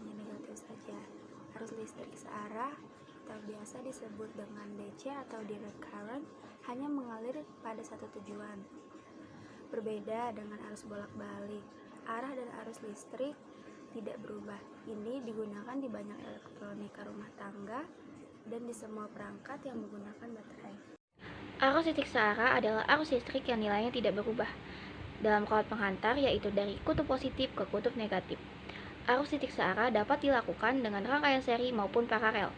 hanya negatif saja. Arus listrik searah atau biasa disebut dengan DC atau direct current hanya mengalir pada satu tujuan. Berbeda dengan arus bolak-balik, arah dan arus listrik tidak berubah. Ini digunakan di banyak elektronika rumah tangga dan di semua perangkat yang menggunakan baterai. Arus titik searah adalah arus listrik yang nilainya tidak berubah dalam kawat penghantar, yaitu dari kutub positif ke kutub negatif. Arus titik searah dapat dilakukan dengan rangkaian seri maupun paralel.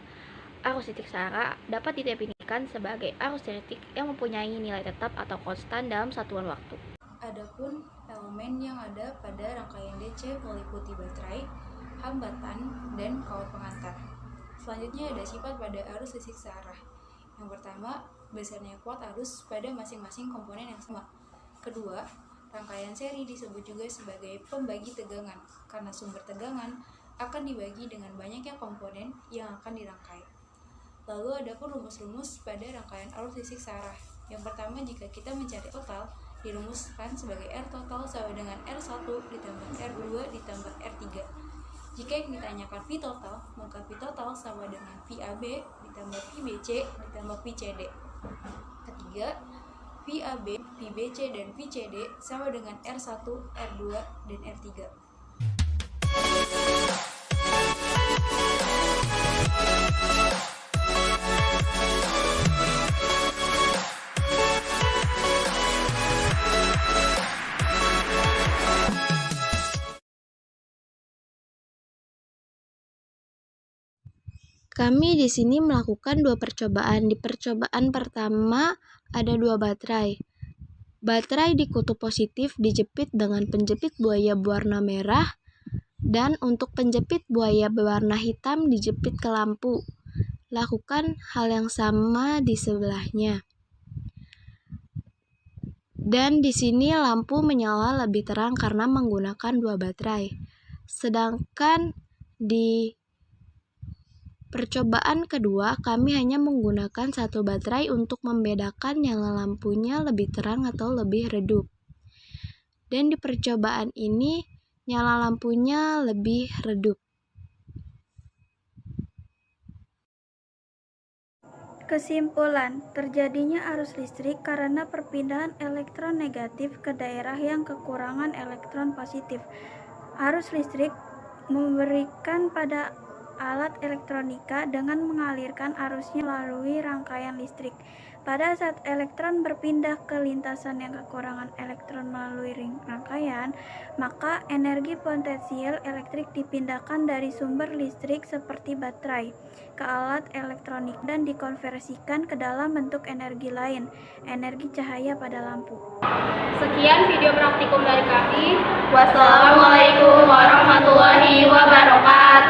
Arus titik searah dapat didefinisikan sebagai arus listrik yang mempunyai nilai tetap atau konstan dalam satuan waktu. Adapun elemen yang ada pada rangkaian DC meliputi baterai, hambatan, dan kawat penghantar. Selanjutnya ada sifat pada arus listrik searah. Yang pertama, besarnya kuat arus pada masing-masing komponen yang sama. Kedua, rangkaian seri disebut juga sebagai pembagi tegangan, karena sumber tegangan akan dibagi dengan banyaknya komponen yang akan dirangkai. Lalu ada pun rumus-rumus pada rangkaian arus listrik searah. Yang pertama, jika kita mencari total, dirumuskan sebagai R total sama dengan R1 ditambah R2 ditambah R3. Jika yang ditanyakan V total, maka V total sama dengan VAB ditambah VBC ditambah VCD. Ketiga, VAB, VBC, dan VCD sama dengan R1, R2, dan R3. Kami di sini melakukan dua percobaan. Di percobaan pertama ada dua baterai. Baterai di kutub positif dijepit dengan penjepit buaya berwarna merah, dan untuk penjepit buaya berwarna hitam dijepit ke lampu. Lakukan hal yang sama di sebelahnya. Dan di sini lampu menyala lebih terang karena menggunakan dua baterai. Sedangkan di percobaan kedua, kami hanya menggunakan satu baterai untuk membedakan nyala lampunya lebih terang atau lebih redup. Dan di percobaan ini, nyala lampunya lebih redup. Kesimpulan, terjadinya arus listrik karena perpindahan elektron negatif ke daerah yang kekurangan elektron positif. Arus listrik memberikan pada alat elektronika dengan mengalirkan arusnya melalui rangkaian listrik. Pada saat elektron berpindah ke lintasan yang kekurangan elektron melalui rangkaian, maka energi potensial elektrik dipindahkan dari sumber listrik seperti baterai ke alat elektronik dan dikonversikan ke dalam bentuk energi lain, energi cahaya pada lampu. Sekian video praktikum dari kami. Wassalamualaikum warahmatullahi wabarakatuh.